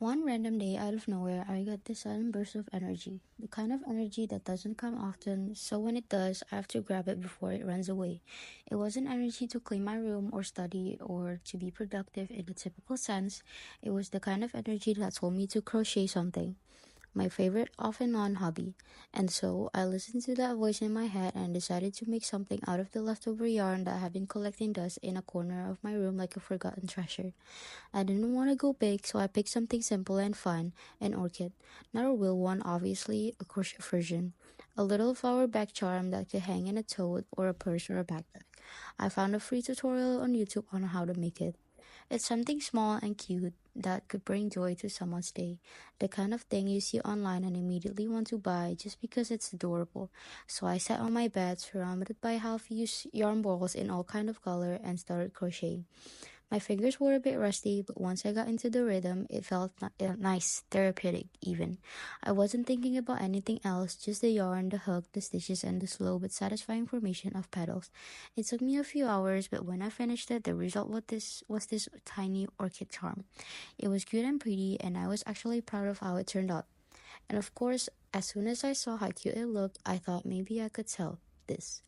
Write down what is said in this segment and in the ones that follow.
One random day out of nowhere, I got this sudden burst of energy. The kind of energy that doesn't come often, so when it does, I have to grab it before it runs away. It wasn't energy to clean my room or study or to be productive in the typical sense. It was the kind of energy that told me to crochet something, my favorite off and on hobby. And so I listened to that voice in my head and decided to make something out of the leftover yarn that had been collecting dust in a corner of my room like a forgotten treasure. I didn't want to go big, so I picked something simple and fun, an orchid. Not a real one, obviously, a crochet version. A little flower back charm that could hang in a tote or a purse or a backpack. I found a free tutorial on YouTube on how to make it. It's something small and cute that could bring joy to someone's day. The kind of thing you see online and immediately want to buy just because it's adorable. So I sat on my bed surrounded by half-used yarn balls in all kind of color and started crocheting. My fingers were a bit rusty, but once I got into the rhythm, it felt nice, therapeutic even. I wasn't thinking about anything else, just the yarn, the hook, the stitches, and the slow but satisfying formation of petals. It took me a few hours, but when I finished it, the result was this tiny orchid charm. It was cute and pretty, and I was actually proud of how it turned out. And of course, as soon as I saw how cute it looked, I thought maybe I could sell this.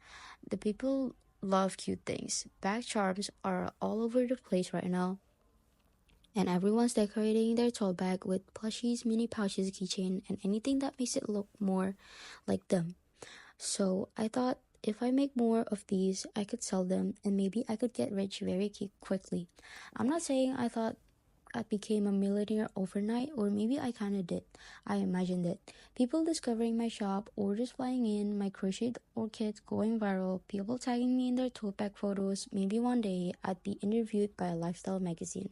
The people love cute things. Bag charms are all over the place right now, and everyone's decorating their tote bag with plushies, mini pouches, keychain, and anything that makes it look more like them. So I thought if I make more of these, I could sell them and maybe I could get rich very quickly. I'm not saying I thought I became a millionaire overnight, or maybe I kinda did. I imagined it. People discovering my shop, orders flying in, my crocheted orchids going viral, people tagging me in their tote bag photos. Maybe one day I'd be interviewed by a lifestyle magazine.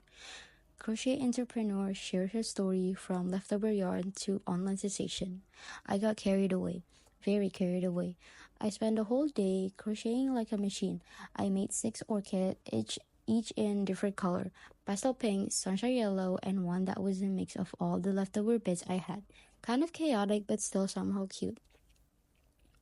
Crochet entrepreneur shared her story from leftover yarn to online sensation. I got carried away, very carried away. I spent the whole day crocheting like a machine. I made six orchids, each in different color: pastel pink, sunshine yellow, and one that was a mix of all the leftover bits I had. Kind of chaotic, but still somehow cute.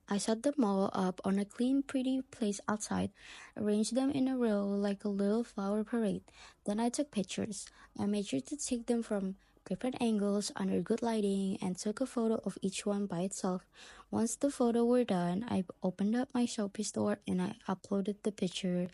I set them all up on a clean, pretty place outside, arranged them in a row like a little flower parade. Then I took pictures. I made sure to take them from different angles under good lighting and took a photo of each one by itself. Once the photo were done, I opened up my Shopee store and I uploaded the picture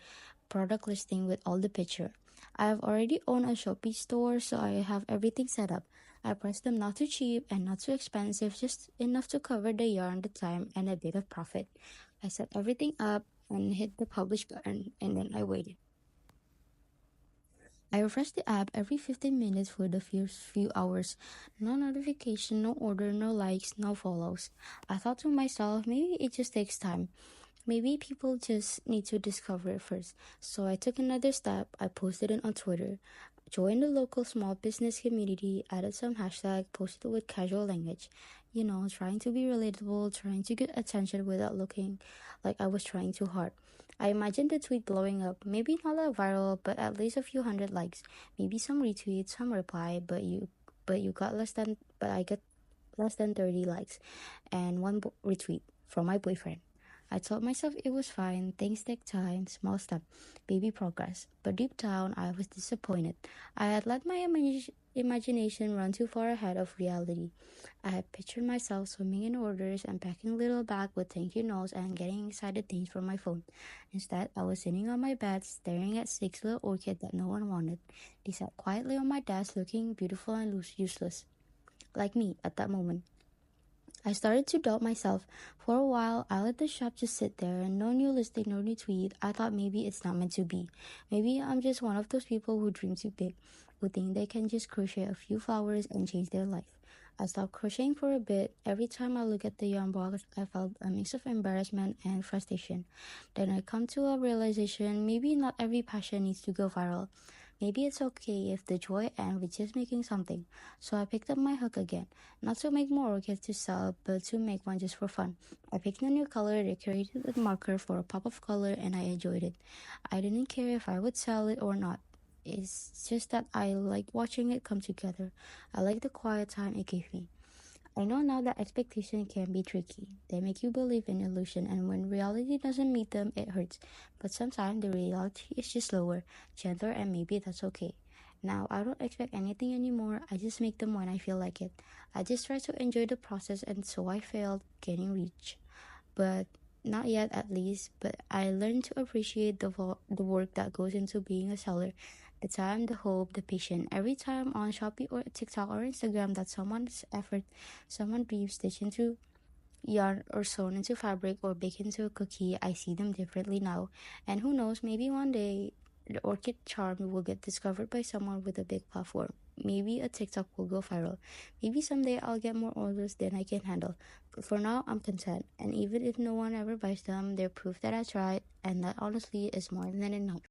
product listing with all the picture. I have already owned a Shopee store, so I have everything set up. I priced them not too cheap and not too expensive, just enough to cover the yarn, the time, and a bit of profit. I set everything up and hit the publish button, and then I waited. I refreshed the app every 15 minutes for the first few hours. No notification, no order, no likes, no follows. I thought to myself, maybe it just takes time. Maybe people just need to discover it first. So I took another step. I posted it on Twitter. Joined the local small business community, added some hashtag, posted with casual language. Trying to be relatable, trying to get attention without looking like I was trying too hard. I imagined the tweet blowing up, maybe not that viral, but at least a few hundred likes, maybe some retweets, some reply, but you got less than, but I got less than 30 likes and one retweet from my boyfriend. I told myself it was fine, things take time, small step, baby progress. But deep down, I was disappointed. I had let my imagination run too far ahead of reality. I had pictured myself swimming in orders and packing little bag with thank you notes and getting excited things from my phone. Instead, I was sitting on my bed staring at six little orchids that no one wanted. They sat quietly on my desk looking beautiful and useless, like me at that moment. I started to doubt myself. For a while, I let the shop just sit there and no new listing, no new tweet. I thought maybe it's not meant to be. Maybe I'm just one of those people who dream too big, who think they can just crochet a few flowers and change their life. I stopped crocheting for a bit. Every time I look at the yarn box, I felt a mix of embarrassment and frustration. Then I come to a realization, maybe not every passion needs to go viral. Maybe it's okay if the joy ends with just making something. So I picked up my hook again. Not to make more orchids to sell, but to make one just for fun. I picked a new color, decorated with marker for a pop of color, and I enjoyed it. I didn't care if I would sell it or not. It's just that I like watching it come together. I like the quiet time it gave me. I know now that expectation can be tricky. They make you believe in illusion, and when reality doesn't meet them, it hurts. But sometimes the reality is just slower, gentler, and maybe that's okay. Now, I don't expect anything anymore. I just make them when I feel like it. I just try to enjoy the process, and so I failed getting reach. But not yet, at least. But I learned to appreciate the work that goes into being a seller, the time, the hope, the patience. Every time on Shopee or TikTok or Instagram that someone's effort, someone weaves stitch into yarn or sewn into fabric or baked into a cookie, I see them differently now. And who knows, maybe one day the orchid charm will get discovered by someone with a big platform. Maybe a TikTok will go viral. Maybe someday I'll get more orders than I can handle. But for now, I'm content. And even if no one ever buys them, they're proof that I tried, and that honestly is more than enough.